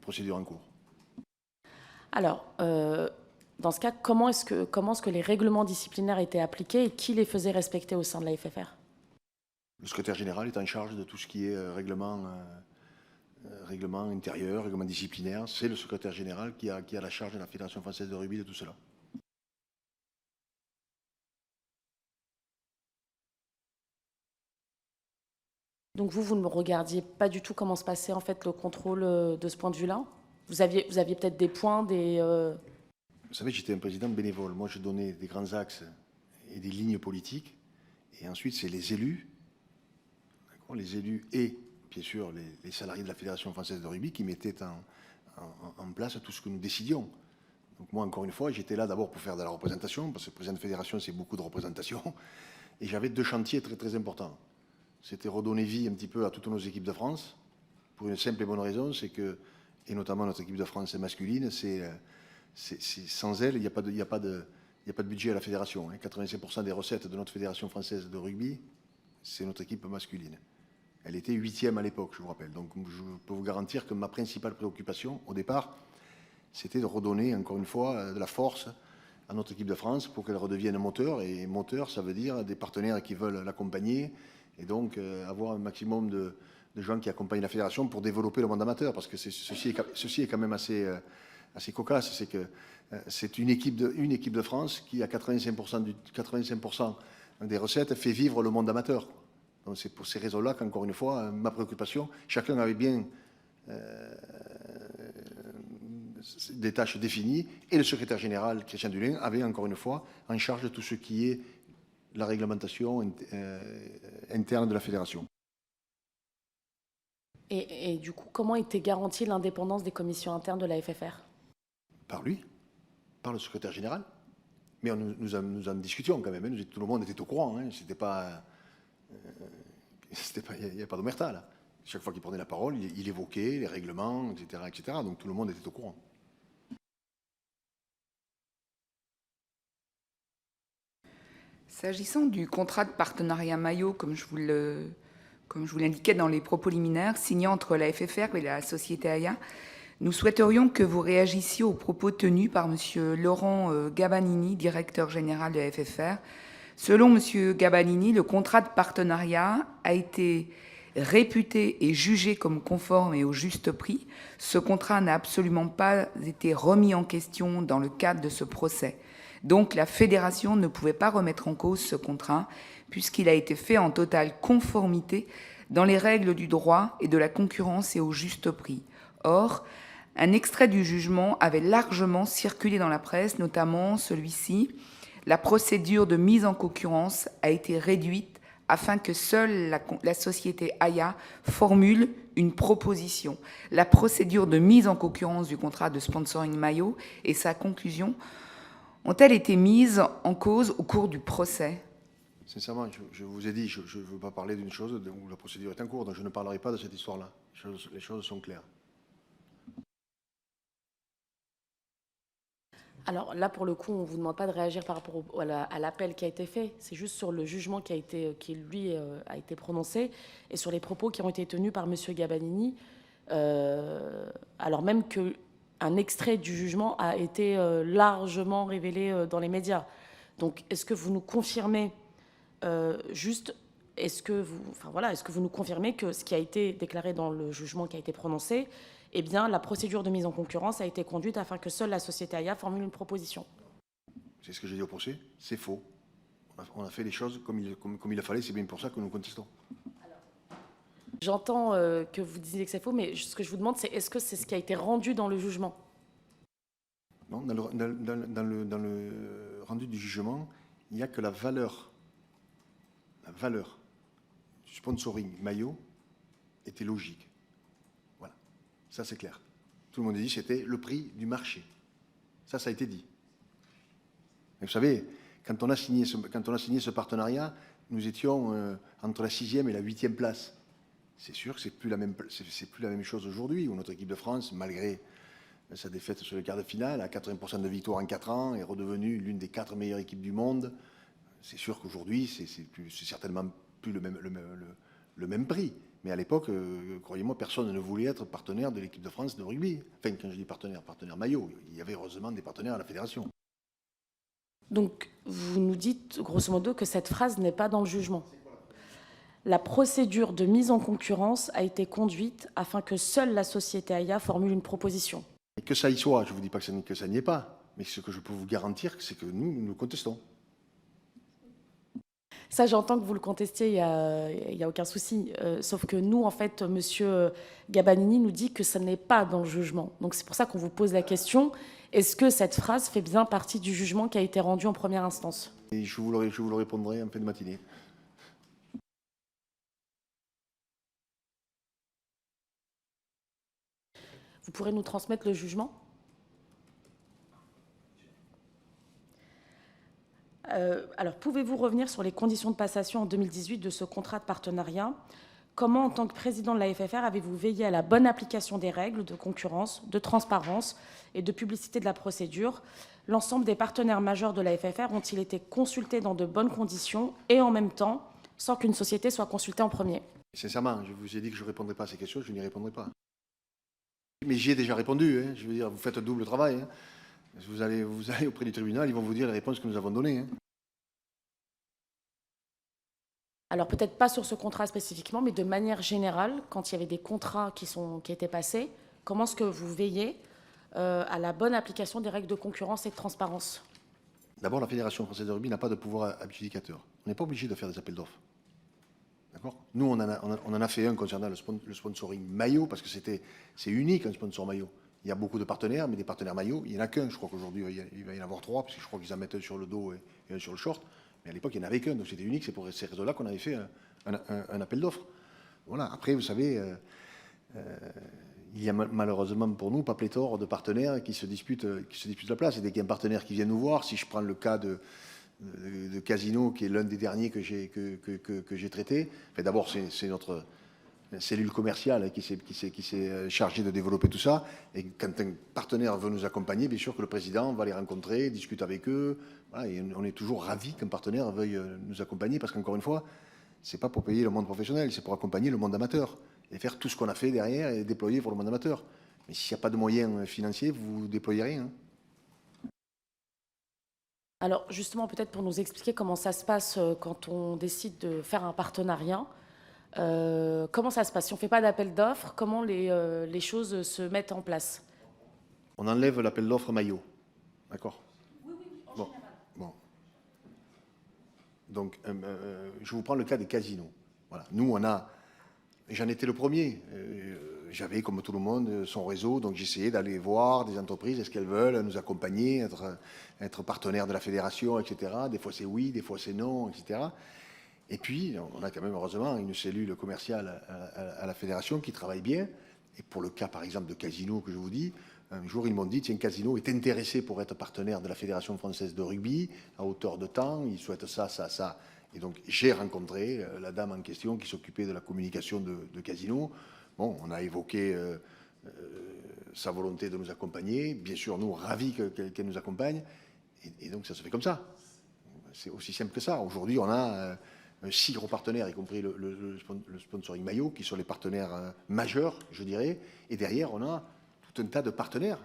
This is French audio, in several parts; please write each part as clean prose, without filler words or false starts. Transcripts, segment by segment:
procédure en cours. Alors, dans ce cas, comment est-ce que les règlements disciplinaires étaient appliqués et qui les faisait respecter au sein de la FFR? Le secrétaire général est en charge de tout ce qui est règlement intérieur, règlement disciplinaire. C'est le secrétaire général qui a la charge de la Fédération française de rugby de tout cela. Donc vous ne regardiez pas du tout comment se passait en fait le contrôle de ce point de vue-là? Vous aviez peut-être des points, Vous savez, j'étais un président bénévole. Moi, je donnais des grands axes et des lignes politiques. Et ensuite, c'est les élus et, bien sûr, les salariés de la Fédération française de rugby qui mettaient en place tout ce que nous décidions. Donc moi, encore une fois, j'étais là d'abord pour faire de la représentation, parce que président de fédération, c'est beaucoup de représentation. Et j'avais deux chantiers très, très importants. C'était redonner vie un petit peu à toutes nos équipes de France, pour une simple et bonne raison, c'est que, et notamment notre équipe de France masculine, sans elle, il n'y a pas de budget à la fédération. 85% des recettes de notre fédération française de rugby, c'est notre équipe masculine. Elle était 8e à l'époque, je vous rappelle. Donc je peux vous garantir que ma principale préoccupation, au départ, c'était de redonner, encore une fois, de la force à notre équipe de France pour qu'elle redevienne moteur. Et moteur, ça veut dire des partenaires qui veulent l'accompagner et donc avoir un maximum de gens qui accompagnent la fédération pour développer le monde amateur. Parce que ceci est quand même assez cocasse. C'est que c'est une équipe de France qui, à 85% des recettes, fait vivre le monde amateur. Donc c'est pour ces raisons-là qu'encore une fois, ma préoccupation, chacun avait bien des tâches définies, et le secrétaire général, Christian Dulin, avait encore une fois en charge de tout ce qui est la réglementation interne de la fédération. et du coup, comment était garantie l'indépendance des commissions internes de la FFR? Par lui, par le secrétaire général. Mais nous en discutions quand même, tout le monde était au courant, c'était pas... Il n'y a pas d'omerta, là. Chaque fois qu'il prenait la parole, il évoquait les règlements, etc., etc. Donc tout le monde était au courant. S'agissant du contrat de partenariat maillot, comme je vous l'indiquais dans les propos liminaires, signé entre la FFR et la société AIA, nous souhaiterions que vous réagissiez aux propos tenus par M. Laurent Gabanini, directeur général de la FFR. Selon M. Gabanini, le contrat de partenariat a été réputé et jugé comme conforme et au juste prix. Ce contrat n'a absolument pas été remis en question dans le cadre de ce procès. Donc la fédération ne pouvait pas remettre en cause ce contrat puisqu'il a été fait en totale conformité dans les règles du droit et de la concurrence et au juste prix. Or, un extrait du jugement avait largement circulé dans la presse, notamment celui-ci. La procédure de mise en concurrence a été réduite afin que seule la société AIA formule une proposition. La procédure de mise en concurrence du contrat de sponsoring maillot et sa conclusion ont-elles été mises en cause au cours du procès? Sincèrement, je vous ai dit, je ne veux pas parler d'une chose où la procédure est en cours, donc je ne parlerai pas de cette histoire-là. Les choses sont claires. Alors là, pour le coup, on ne vous demande pas de réagir par rapport à l'appel qui a été fait. C'est juste sur le jugement qui, lui, a été prononcé et sur les propos qui ont été tenus par M. Gabanini, alors même qu'un extrait du jugement a été largement révélé dans les médias. Donc, est-ce que vous nous confirmez est-ce que vous nous confirmez que ce qui a été déclaré dans le jugement qui a été prononcé, eh bien, la procédure de mise en concurrence a été conduite afin que seule la société AIA formule une proposition? C'est ce que j'ai dit au procès, c'est faux. On a fait les choses comme il a fallu, c'est bien pour ça que nous contestons. J'entends que vous disiez que c'est faux, mais ce que je vous demande, c'est est-ce que c'est ce qui a été rendu dans le jugement? Non, dans le rendu du jugement, il n'y a que la valeur du sponsoring maillot était logique. Voilà, ça c'est clair. Tout le monde a dit que c'était le prix du marché. Ça a été dit. Mais vous savez, quand on a signé ce partenariat, nous étions entre la 6e et la 8e place. C'est sûr que c'est plus la même chose aujourd'hui, où notre équipe de France, malgré sa défaite sur le quart de finale, à 80% de victoires en 4 ans, est redevenue l'une des 4 meilleures équipes du monde. C'est sûr qu'aujourd'hui, c'est certainement plus le même prix. Mais à l'époque, croyez-moi, personne ne voulait être partenaire de l'équipe de France de rugby. Enfin, quand je dis partenaire maillot, il y avait heureusement des partenaires à la fédération. Donc, vous nous dites, grosso modo, que cette phrase n'est pas dans le jugement. La procédure de mise en concurrence a été conduite afin que seule la société AIA formule une proposition. Et que ça y soit, je ne vous dis pas que ça n'y est pas, mais ce que je peux vous garantir, c'est que nous contestons. Ça, j'entends que vous le contestiez, il y a aucun souci. Sauf que nous, en fait, Monsieur Gabanini nous dit que ça n'est pas dans le jugement. Donc c'est pour ça qu'on vous pose la question. Est-ce que cette phrase fait bien partie du jugement qui a été rendu en première instance? Et je vous le répondrai en fin de matinée. Vous pourrez nous transmettre le jugement? Alors, pouvez-vous revenir sur les conditions de passation en 2018 de ce contrat de partenariat? Comment, en tant que président de la FFR, avez-vous veillé à la bonne application des règles de concurrence, de transparence et de publicité de la procédure? L'ensemble des partenaires majeurs de la FFR ont-ils été consultés dans de bonnes conditions et en même temps, sans qu'une société soit consultée en premier? Sincèrement, je vous ai dit que je ne répondrai pas à ces questions, je n'y répondrai pas. Mais j'y ai déjà répondu, hein. Je veux dire, vous faites un double travail. Hein. Vous allez auprès du tribunal, ils vont vous dire les réponses que nous avons données. Hein. Alors peut-être pas sur ce contrat spécifiquement, mais de manière générale, quand il y avait des contrats qui étaient passés, comment est-ce que vous veillez à la bonne application des règles de concurrence et de transparence? D'abord, la Fédération française de rugby n'a pas de pouvoir adjudicateur. On n'est pas obligé de faire des appels d'offres. D'accord ? Nous, on en a fait un concernant le sponsoring maillot, parce que c'est unique, un sponsor maillot. Il y a beaucoup de partenaires, mais des partenaires maillots, il n'y en a qu'un. Je crois qu'aujourd'hui, il va y en avoir 3, parce que je crois qu'ils en mettent un sur le dos et un sur le short. Mais à l'époque, il n'y en avait qu'un, donc c'était unique. C'est pour ces raisons-là qu'on avait fait un appel d'offres. Voilà. Après, vous savez, il y a malheureusement pour nous pas pléthore de partenaires qui se disputent la place. Et dès qu'il y a un partenaire qui vient nous voir, si je prends le cas de Casino, qui est l'un des derniers que j'ai traité, enfin, d'abord, c'est notre cellule commerciale qui s'est chargée de développer tout ça. Et quand un partenaire veut nous accompagner, bien sûr que le président va les rencontrer, discute avec eux. Voilà, et on est toujours ravis qu'un partenaire veuille nous accompagner, parce qu'encore une fois, c'est pas pour payer le monde professionnel, c'est pour accompagner le monde amateur et faire tout ce qu'on a fait derrière et déployer pour le monde amateur. Mais s'il n'y a pas de moyens financiers, vous ne déployez rien. Alors justement, peut-être pour nous expliquer comment ça se passe quand on décide de faire un partenariat, comment ça se passe? Si on ne fait pas d'appel d'offres, comment les choses se mettent en place? On enlève l'appel d'offres maillot. D'accord? Oui, bon. Donc, je vous prends le cas des casinos. Voilà. Nous, j'en étais le premier. J'avais, comme tout le monde, son réseau, donc j'essayais d'aller voir des entreprises, est-ce qu'elles veulent nous accompagner, être partenaires de la fédération, etc. Des fois c'est oui, des fois c'est non, etc. Et puis, on a quand même heureusement une cellule commerciale à la fédération qui travaille bien. Et pour le cas, par exemple, de Casino, que je vous dis, un jour, ils m'ont dit, tiens, Casino est intéressé pour être partenaire de la Fédération française de rugby, à hauteur de temps, il souhaite ça, ça, ça. Et donc, j'ai rencontré la dame en question qui s'occupait de la communication de Casino. Bon, on a évoqué sa volonté de nous accompagner. Bien sûr, nous, ravis qu'elle nous accompagne. Et donc, ça se fait comme ça. C'est aussi simple que ça. Aujourd'hui, on a 6 gros partenaires, y compris le sponsoring maillot, qui sont les partenaires majeurs, je dirais. Et derrière, on a tout un tas de partenaires.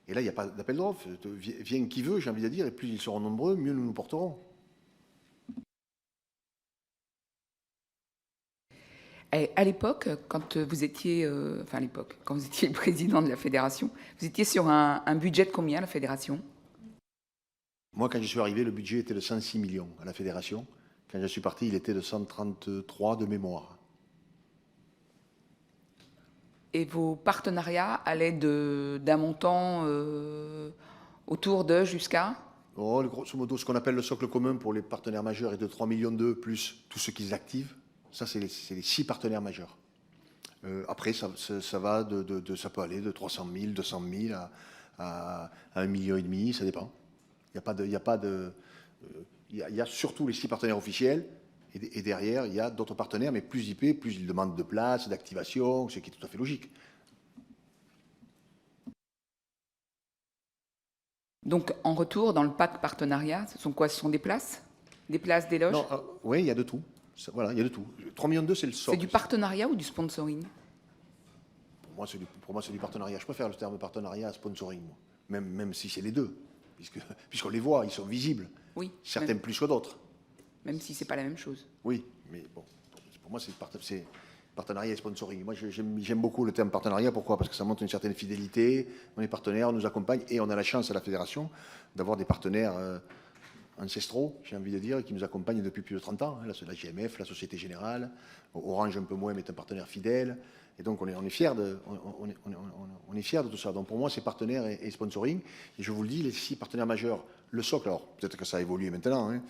Et là, il n'y a pas d'appel d'offres. Viens qui veut, j'ai envie de dire, et plus ils seront nombreux, mieux nous nous porterons. Et à l'époque, quand vous étiez, quand vous étiez le président de la fédération, vous étiez sur un budget de combien, la fédération? Moi, quand je suis arrivé, le budget était de 106 millions à la fédération. Quand je suis parti, il était de 133 de mémoire. Et vos partenariats allaient d'un montant autour de jusqu'à? Oh, grosso modo, ce qu'on appelle le socle commun pour les partenaires majeurs est de 3,2 millions plus tout ce qu'ils activent. Ça, c'est les 6 partenaires majeurs. Après, ça va ça peut aller de 300 000, 200 000 à 1,5 million, ça dépend. Il y a surtout les 6 partenaires officiels, et derrière, il y a d'autres partenaires, mais plus IP, plus ils demandent de place, d'activation, ce qui est tout à fait logique. Donc, en retour, dans le pack partenariat, ce sont quoi? Ce sont des places? Des places, des loges? Oui, il y a de tout. Voilà, il y a de tout. 3,2 millions, c'est le C'est socle. du partenariat ou du sponsoring? Pour moi, c'est du partenariat. Je préfère le terme partenariat à sponsoring, moi. Même si c'est les deux, puisqu'on les voit, ils sont visibles. Oui. Certains plus que d'autres. Même si c'est pas la même chose. Oui, mais bon, pour moi, c'est partenariat et sponsoring. Moi, j'aime beaucoup le terme partenariat. Pourquoi? Parce que ça montre une certaine fidélité. On est partenaire, on nous accompagne et on a la chance à la fédération d'avoir des partenaires ancestraux, j'ai envie de dire, qui nous accompagnent depuis plus de 30 ans. La GMF, la Société Générale, Orange un peu moins, mais est un partenaire fidèle. Et donc, on est fiers on est fiers de tout ça. Donc, pour moi, c'est partenaire et sponsoring. Et je vous le dis, les 6 partenaires majeurs, le socle, alors peut-être que ça a évolué maintenant, hein.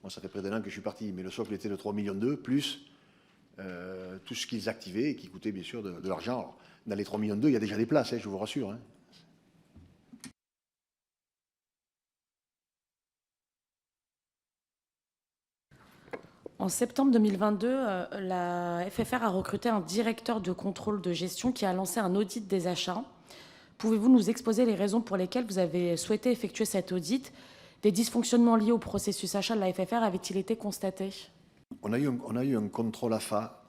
Moi, ça fait près d'un an que je suis parti, mais le socle était de 3,2 millions, plus tout ce qu'ils activaient et qui coûtait bien sûr de l'argent. Alors, dans les 3,2 millions, il y a déjà des places, hein, je vous rassure, hein. En septembre 2022, la FFR a recruté un directeur de contrôle de gestion qui a lancé un audit des achats. Pouvez-vous nous exposer les raisons pour lesquelles vous avez souhaité effectuer cet audit? Des dysfonctionnements liés au processus achat de la FFR avaient-ils été constatés? On a eu un contrôle AFA,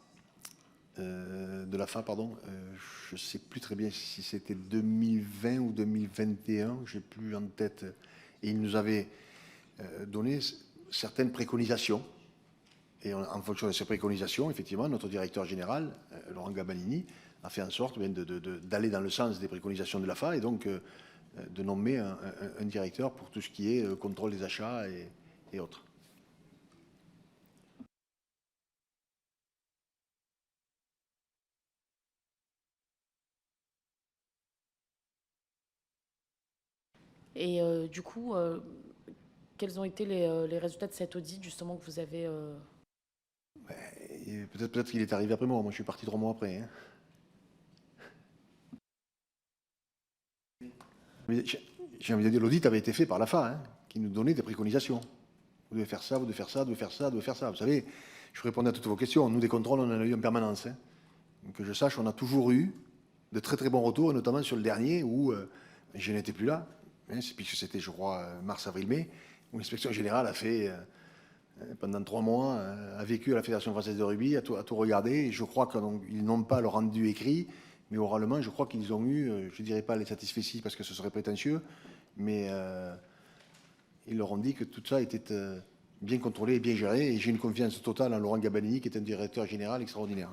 de l'AFA, pardon. Je ne sais plus très bien si c'était 2020 ou 2021, je n'ai plus en tête. Et il nous avait donné certaines préconisations. Et en fonction de ces préconisations, effectivement, notre directeur général, Laurent Gabanini, a fait en sorte d'aller dans le sens des préconisations de l'AFA et donc de nommer un directeur pour tout ce qui est contrôle des achats et autres. Et du coup, quels ont été les résultats de cet audit, justement, que vous avez... Peut-être qu'il est arrivé après moi. Moi, je suis parti 3 mois après, hein. J'ai envie de dire, l'audit avait été fait par l'AFA, hein, qui nous donnait des préconisations. Vous devez faire ça, vous devez faire ça, vous devez faire ça, vous devez faire ça. Vous savez, je répondais à toutes vos questions. Nous, des contrôles, on en a eu en permanence, hein. Donc, que je sache, on a toujours eu de très très bons retours, et notamment sur le dernier où je n'étais plus là, hein, puisque c'était, je crois, mars, avril, mai, où l'inspection générale a fait, pendant 3 mois, a vécu à la Fédération française de rugby, à tout regarder. Et je crois qu'ils n'ont pas le rendu écrit, mais oralement, je crois qu'ils ont eu, je ne dirais pas les satisfecits parce que ce serait prétentieux, mais ils leur ont dit que tout ça était bien contrôlé et bien géré. Et j'ai une confiance totale en Laurent Gabanini, qui est un directeur général extraordinaire.